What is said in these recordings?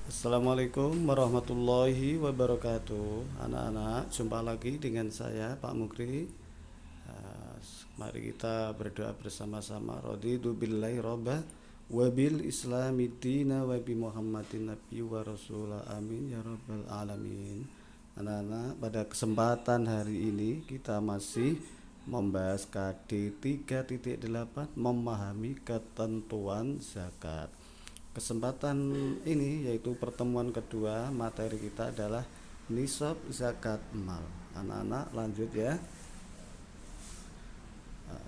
Assalamualaikum warahmatullahi wabarakatuh. Anak-anak, jumpa lagi dengan saya Pak Mukri. Mari kita berdoa bersama-sama. Raditu billahi robba wa bil islami dina wa bi muhammadin nabi wa rasulah, amin ya rabbal alamin. Anak-anak, pada kesempatan hari ini kita masih membahas KD 3.8, memahami ketentuan zakat. Kesempatan ini yaitu pertemuan kedua, materi kita adalah nisab zakat mal. Anak-anak lanjut ya.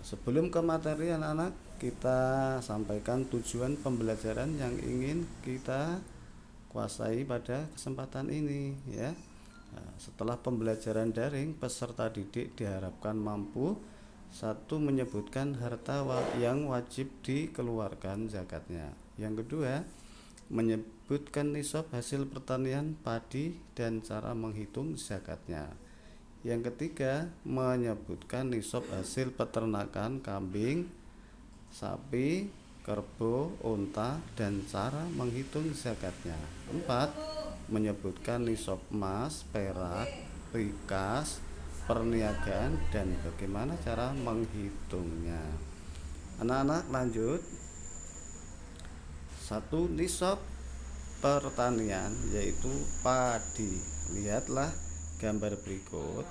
Sebelum ke materi anak-anak, kita sampaikan tujuan pembelajaran yang ingin kita kuasai pada kesempatan ini ya. Setelah pembelajaran daring, peserta didik diharapkan mampu: satu, menyebutkan harta yang wajib dikeluarkan zakatnya. Yang kedua, menyebutkan nisab hasil pertanian padi dan cara menghitung zakatnya. Yang ketiga, menyebutkan nisab hasil peternakan kambing, sapi, kerbau, unta dan cara menghitung zakatnya. Empat, menyebutkan nisab emas, perak, rikas, perniagaan dan bagaimana cara menghitungnya. Anak-anak lanjut. Satu, nisab pertanian yaitu padi. Lihatlah gambar berikut.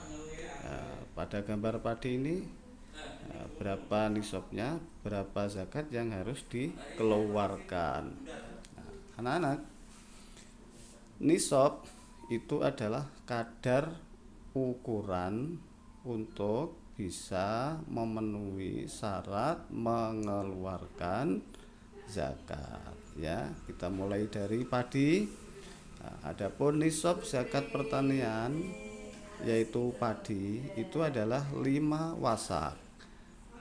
Pada gambar padi ini berapa nisabnya, berapa zakat yang harus dikeluarkan. Anak-anak, nisab itu adalah kadar ukuran untuk bisa memenuhi syarat mengeluarkan zakat ya. Kita mulai dari padi. Adapun nisab zakat pertanian yaitu padi itu adalah 5 wasak.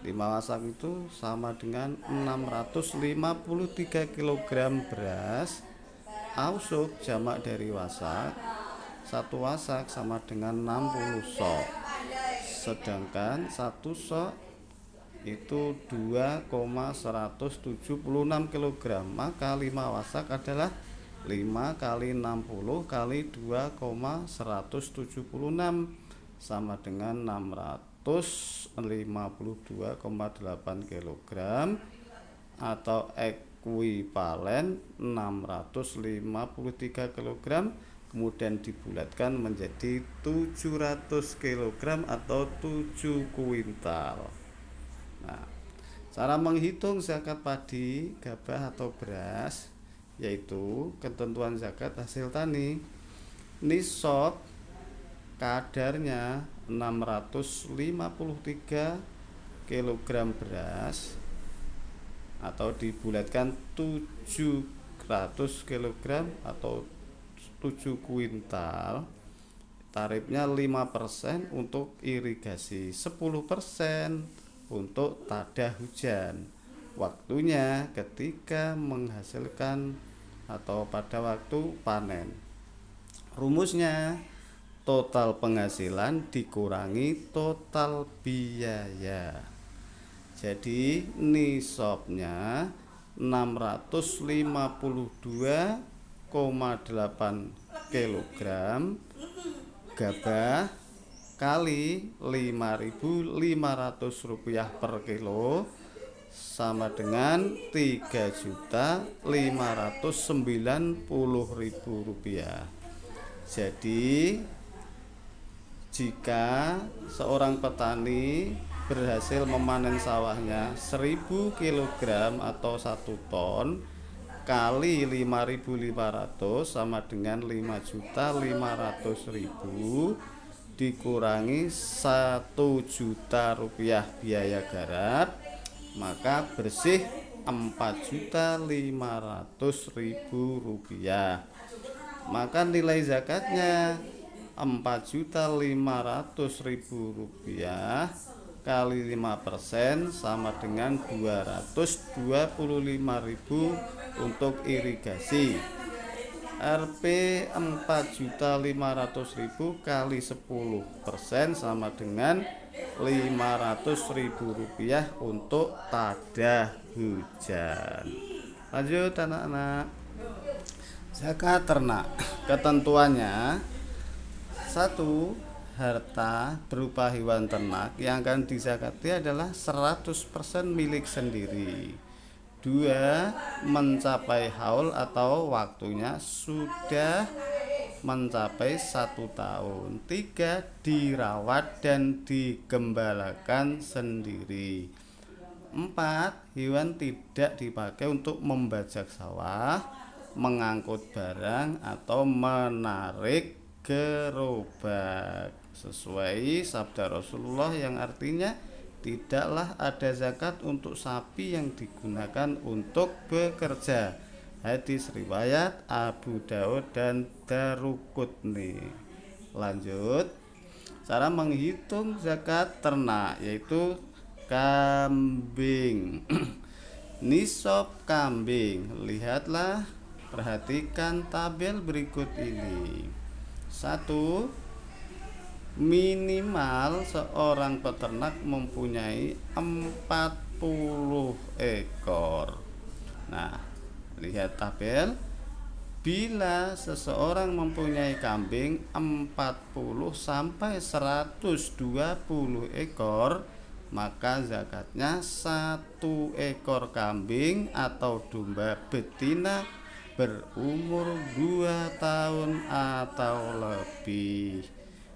5 wasak itu sama dengan 653 kg beras. Ausuk jamak dari wasak. 1 wasak sama dengan 60 sok. Sedangkan 1 sok itu 2,176 kg. Maka 5 wasak adalah 5 kali 60 kali 2,176 sama dengan 652,8 kg atau ekuivalen 653 kg, kemudian dibulatkan menjadi 700 kg atau 7 kuintal. Nah, cara menghitung zakat padi, gabah atau beras yaitu ketentuan zakat hasil tani. Nisab kadarnya 653 kg beras atau dibulatkan 700 kg atau 7 kuintal. Tarifnya 5% untuk irigasi, 10% untuk tada hujan. Waktunya ketika menghasilkan atau pada waktu panen. Rumusnya, total penghasilan dikurangi total biaya. Jadi nisabnya 652,8 kg gabah kali Rp5.500 per kilo sama dengan Rp3.590.000. Jadi jika seorang petani berhasil memanen sawahnya 1000 kg atau 1 ton kali 5.500 sama dengan 5.500.000 dikurangi Rp1 juta biaya garap, maka bersih Rp4.500.000. Maka nilai zakatnya Rp4.500.000 kali 5% sama dengan 225.000 untuk irigasi. Rp 4.500.000 kali 10% sama dengan Rp500.000 untuk tada hujan. Lanjut anak-anak. Zakat ternak ketentuannya: satu, harta berupa hewan ternak yang akan dizakati adalah 100% milik sendiri. Dua, mencapai haul atau waktunya sudah mencapai 1 tahun. Tiga, dirawat dan digembalakan sendiri. Empat, hewan tidak dipakai untuk membajak sawah, mengangkut barang, atau menarik gerobak, sesuai sabda Rasulullah yang artinya tidaklah ada zakat untuk sapi yang digunakan untuk bekerja. Hadis riwayat Abu Daud dan Daruqutni. Lanjut, cara menghitung zakat ternak yaitu kambing. Nisab kambing, lihatlah, perhatikan tabel berikut ini. Satu, minimal seorang peternak mempunyai 40 ekor. Nah, lihat tabel. Bila seseorang mempunyai kambing 40 sampai 120 ekor, maka zakatnya 1 ekor kambing atau domba betina berumur 2 tahun atau lebih.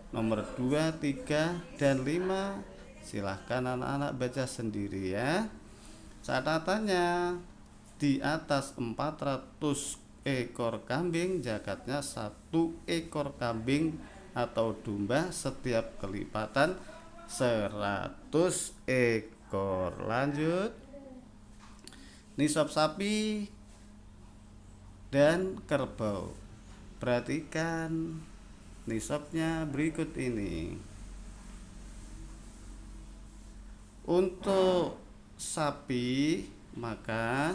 Nomor 2, 3, dan 5 silahkan anak-anak baca sendiri ya. Catatannya, di atas 400 ekor kambing zakatnya 1 ekor kambing atau domba setiap kelipatan 100 ekor. Lanjut, nisab sapi dan kerbau. Perhatikan nisabnya berikut ini. Untuk sapi maka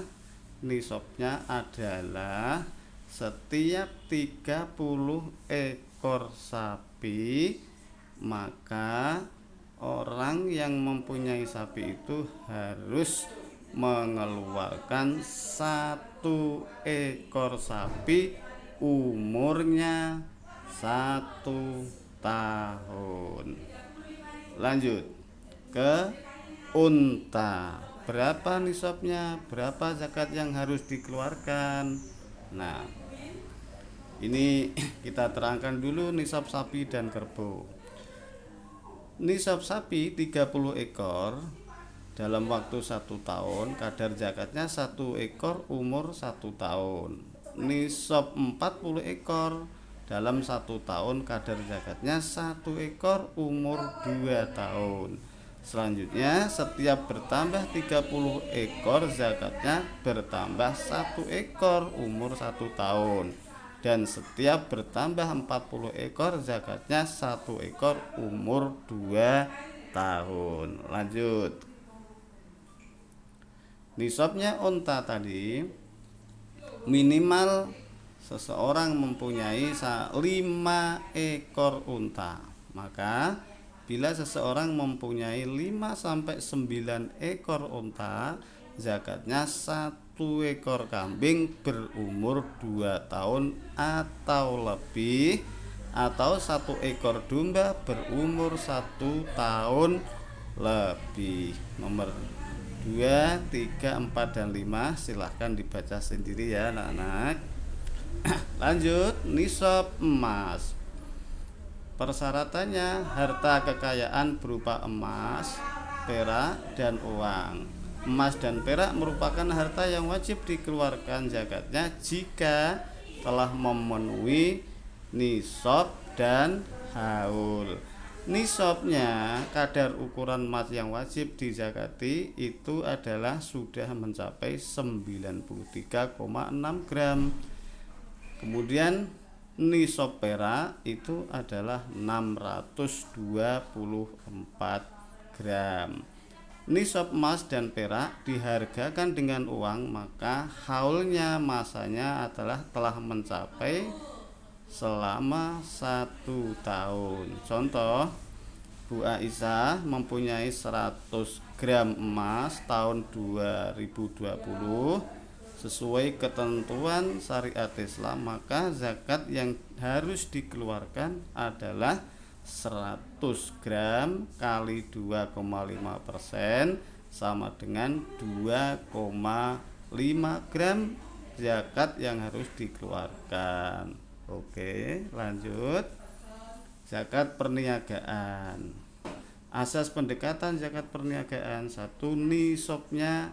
nisabnya adalah setiap 30 ekor sapi, maka orang yang mempunyai sapi itu harus mengeluarkan 1 ekor sapi umurnya 1 tahun. Lanjut ke unta. Berapa nisabnya? Berapa zakat yang harus dikeluarkan? Nah, ini kita terangkan dulu nisab sapi dan kerbau. Nisab sapi 30 ekor dalam waktu 1 tahun, kadar zakatnya 1 ekor umur 1 tahun. Nisab 40 ekor dalam 1 tahun, kadar zakatnya 1 ekor umur 2 tahun. Selanjutnya, setiap bertambah 30 ekor zakatnya bertambah 1 ekor umur 1 tahun. Dan setiap bertambah 40 ekor zakatnya 1 ekor umur 2 tahun. Lanjut, nisabnya unta tadi, minimal seseorang mempunyai 5 ekor unta. Maka bila seseorang mempunyai 5 sampai 9 ekor unta, zakatnya 1 ekor kambing berumur 2 tahun atau lebih, atau 1 ekor domba berumur 1 tahun lebih. Nomor 2, 3, 4, dan 5 silahkan dibaca sendiri ya anak-anak. Lanjut, nisab emas. Persyaratannya harta kekayaan berupa emas, perak, dan uang. Emas dan perak merupakan harta yang wajib dikeluarkan zakatnya jika telah memenuhi nisab dan haul. Nisabnya, kadar ukuran emas yang wajib dizakati itu adalah sudah mencapai 93,6 gram. Kemudian nisab perak itu adalah 624 gram. Nisab emas dan perak dihargakan dengan uang, maka haulnya masanya adalah telah mencapai selama 1 tahun. Contoh, Bu Aisyah mempunyai 100 gram emas tahun 2020. sesuai ketentuan syariat Islam, maka zakat yang harus dikeluarkan adalah 100 gram kali 2,5% sama dengan 2,5 gram zakat yang harus dikeluarkan. Oke, lanjut. Zakat perniagaan. Asas pendekatan zakat perniagaan: 1. Nisabnya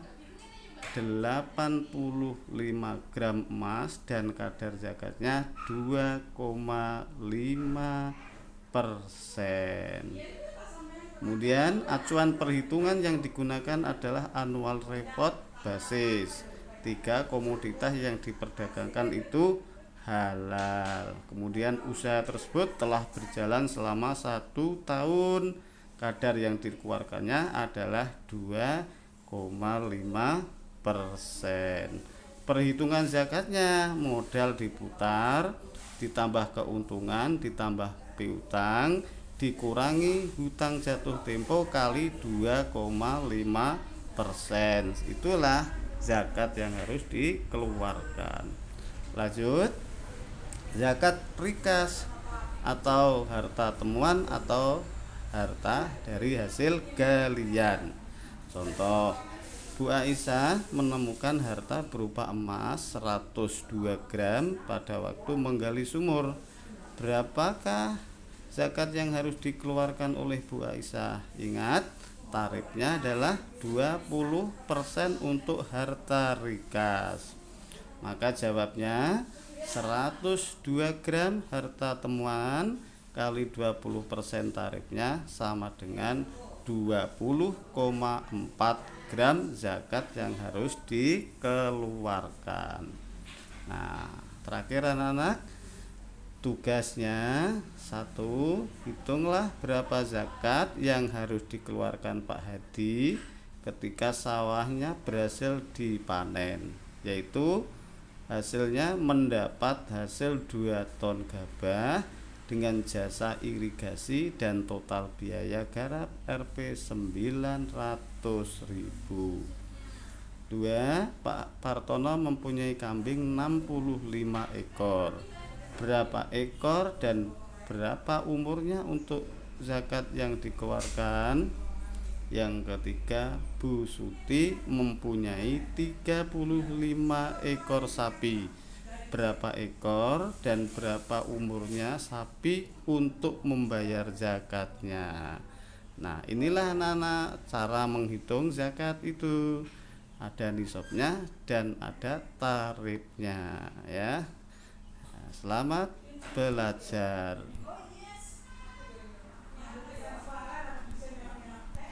85 gram emas dan kadar zakatnya 2,5%. Kemudian acuan perhitungan yang digunakan adalah annual report basis. 3. Komoditas yang diperdagangkan itu halal. Kemudian usaha tersebut telah berjalan selama 1 tahun. Kadar yang dikeluarkannya adalah 2,5%. Perhitungan zakatnya: modal diputar ditambah keuntungan ditambah piutang dikurangi hutang jatuh tempo kali 2,5%. Itulah zakat yang harus dikeluarkan. Lanjut. Zakat rikas atau harta temuan atau harta dari hasil galian. Contoh, Bu Aisyah menemukan harta berupa emas 102 gram pada waktu menggali sumur. Berapakah zakat yang harus dikeluarkan oleh Bu Aisyah? Ingat, tarifnya adalah 20% untuk harta rikas. Maka jawabnya 102 gram harta temuan kali 20% tarifnya sama dengan 20,4 gram zakat yang harus dikeluarkan. Nah, terakhir anak-anak, tugasnya 1. Hitunglah berapa zakat yang harus dikeluarkan Pak Hadi ketika sawahnya berhasil dipanen, yaitu hasilnya mendapat hasil 2 ton gabah dengan jasa irigasi dan total biaya garap Rp 900.000. 2. Pak Partono mempunyai kambing 65 ekor. Berapa ekor dan berapa umurnya untuk zakat yang dikeluarkan? Yang ketiga, Bu Suti mempunyai 35 ekor sapi. Berapa ekor dan berapa umurnya sapi untuk membayar zakatnya? Nah, inilah anak-anak cara menghitung zakat itu. Ada nisabnya dan ada tarifnya, ya. Selamat belajar.